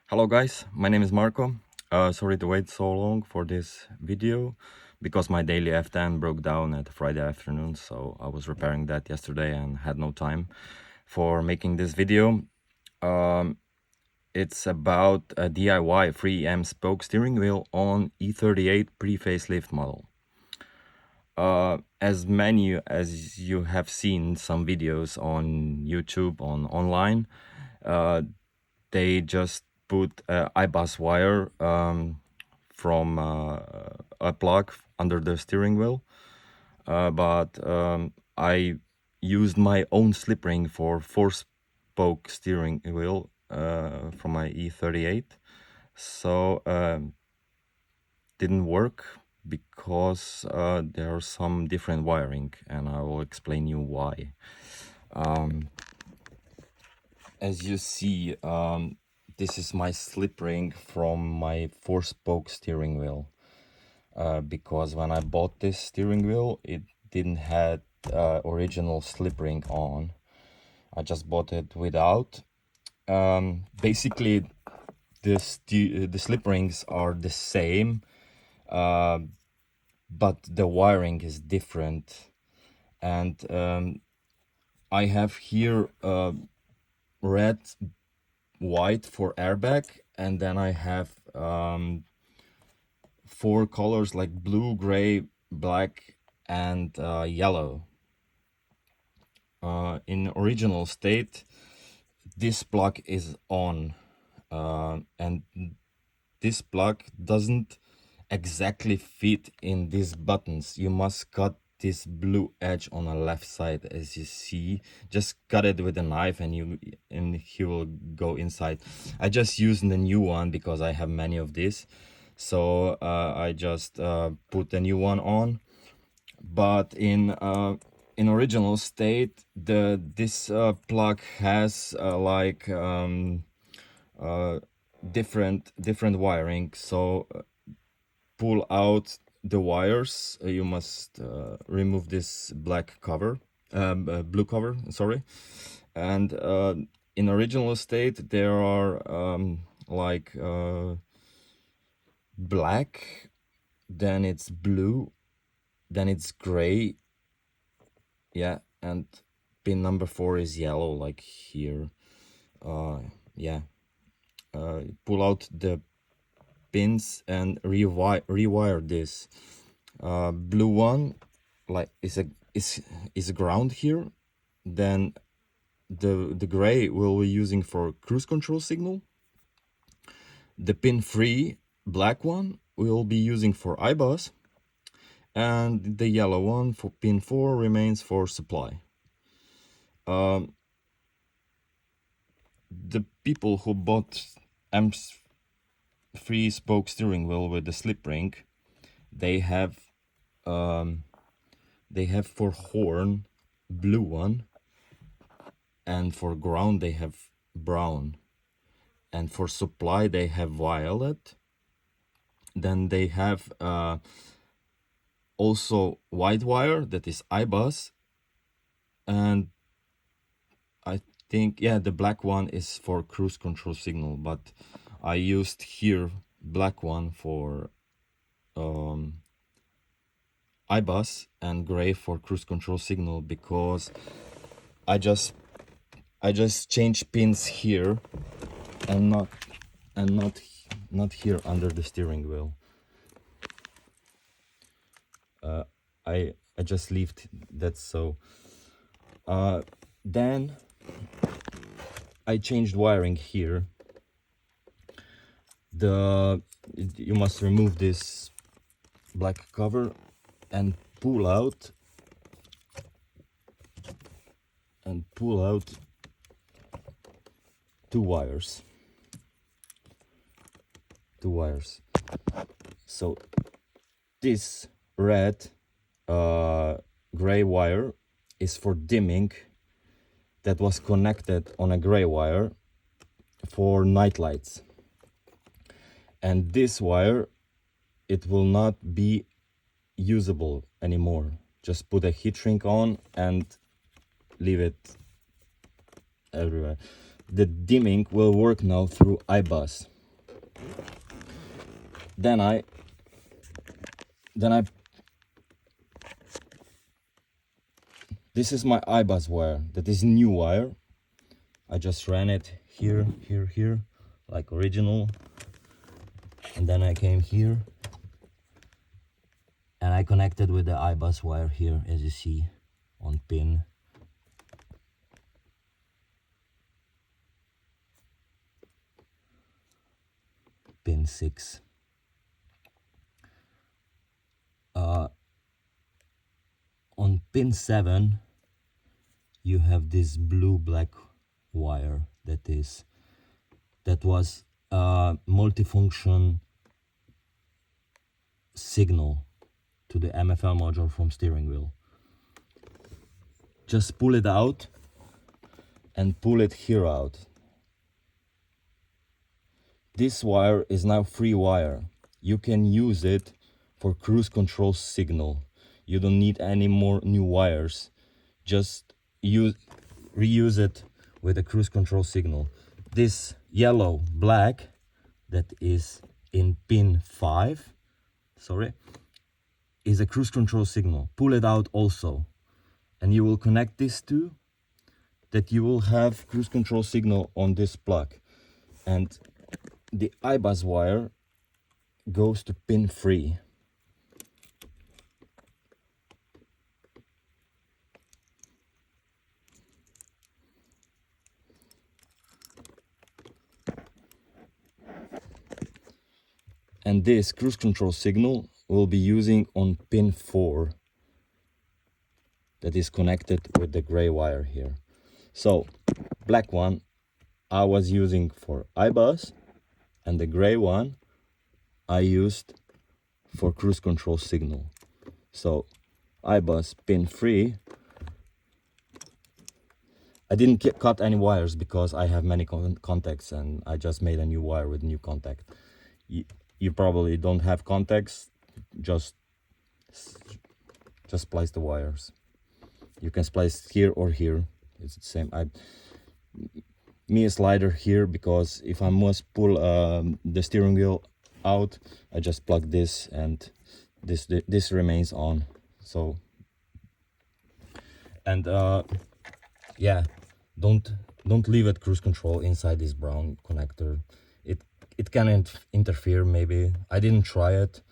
Hello guys, my name is Marco. Sorry to wait so long for this video because my daily F10 broke down at Friday afternoon, so I was repairing that yesterday and had no time for making this video. It's about a DIY 3M spoke steering wheel on E38 pre-facelift model. As many as you have seen some videos on YouTube, online, they just put a iBus wire from a plug under the steering wheel, but I used my own slip ring for 4-spoke steering wheel from my E38, so didn't work because there are some different wiring, and I will explain you why. As you see, this is my slip ring from my 4-spoke steering wheel, because when I bought this steering wheel it didn't have original slip ring on. I just bought it without. Basically the slip rings are the same, but the wiring is different, and I have here red, white for airbag, and then I have 4 colors like blue, gray, black, and yellow. In original state this plug is on, and this plug doesn't exactly fit in these buttons. You must cut this blue edge on the left side. As you see, just cut it with a knife and he will go inside. I just used the new one because I have many of these, so I just put the new one on. But in original state this plug has different wiring, so pull out the wires. You must remove this black cover, blue cover, sorry. And in original state there are black, then it's blue, then it's gray, yeah, and pin number 4 is yellow, like here. Yeah, pull out the pins and rewire this. Blue one is a ground here, then the gray we'll be using for cruise control signal. The pin 3 black one we'll be using for iBus, and the yellow one for pin 4 remains for supply. The people who bought M's 3-spoke steering wheel with the slip ring, they have for horn blue one, and for ground they have brown, and for supply they have violet. Then they have also white wire, that is iBus, and I think, yeah, the black one is for cruise control signal, but I used here black one for iBus and gray for cruise control signal, because I just change pins here and not here under the steering wheel. I just left that. So then I changed wiring here. You must remove this black cover and pull out two wires. So this red gray wire is for dimming, that was connected on a gray wire for night lights, and this wire, it will not be usable anymore. Just put a heat shrink on and leave it everywhere. The dimming will work now through iBus. then I this is my iBus wire. That is new wire. I just ran it here, here, like original, and then I came here and I connected with the iBus wire here, as you see on pin pin 6. On pin 7 you have this blue black wire that was a multifunction signal to the MFL module from steering wheel. Just pull it out and pull it here out. This wire is now free wire. You can use it for cruise control signal. You don't need any more new wires. Just reuse it with a cruise control signal. This yellow black that is in pin 5, is a cruise control signal. Pull it out also, and you will connect these two, that you will have cruise control signal on this plug. And the iBus wire goes to pin 3. And this cruise control signal will be using on pin 4 that is connected with the gray wire here. So black one I was using for iBus, and the gray one I used for cruise control signal. So iBus pin 3, I didn't cut any wires because I have many contacts, and I just made a new wire with new contact. You probably don't have contacts, just splice the wires. You can splice here or here, it's the same. Me a slider here, because if I must pull the steering wheel out, I just plug this, and this remains on. So, and yeah, don't leave it cruise control inside this brown connector. It can interfere maybe. I didn't try it,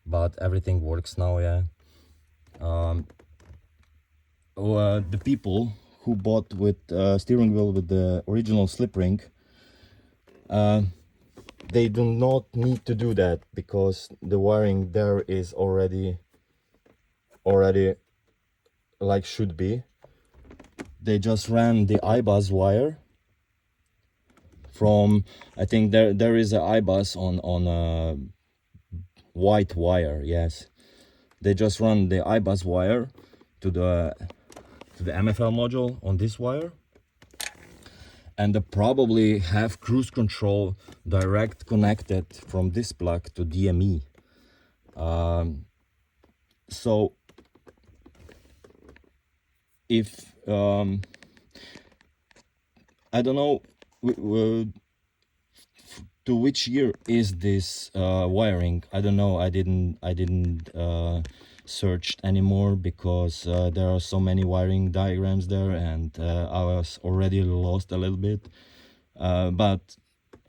but everything works now. Yeah. The people who bought with steering wheel with the original slip ring, they do not need to do that, because the wiring there is already like should be. They just ran the iBus wire from, I think there is a iBus on a white wire. Yes, they just run the iBus wire to the MFL module on this wire, and they probably have cruise control direct connected from this plug to DME. So if I don't know to which year is this wiring. I don't know. I didn't search anymore, because there are so many wiring diagrams there, and I was already lost a little bit. But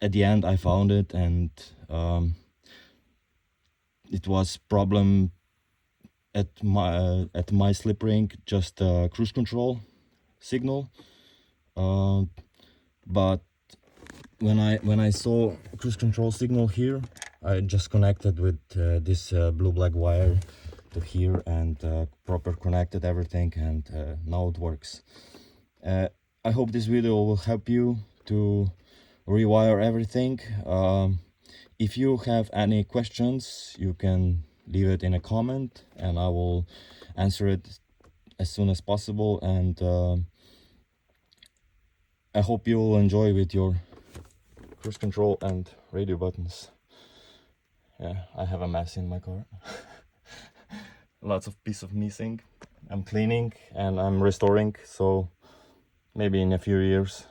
at the end I found it, and it was problem at my slip ring, just cruise control signal. But when I saw cruise control signal here, I just connected with this blue-black wire to here, and proper connected everything, and now it works. I hope this video will help you to rewire everything. If you have any questions, you can leave it in a comment, and I will answer it as soon as possible. And I hope you will enjoy with your cruise control and radio buttons. Yeah, I have a mess in my car. Lots of pieces missing. I'm cleaning and I'm restoring, so maybe in a few years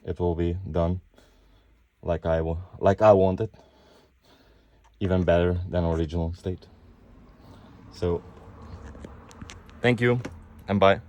it will be done like I wanted. even better than original state. So thank you and bye.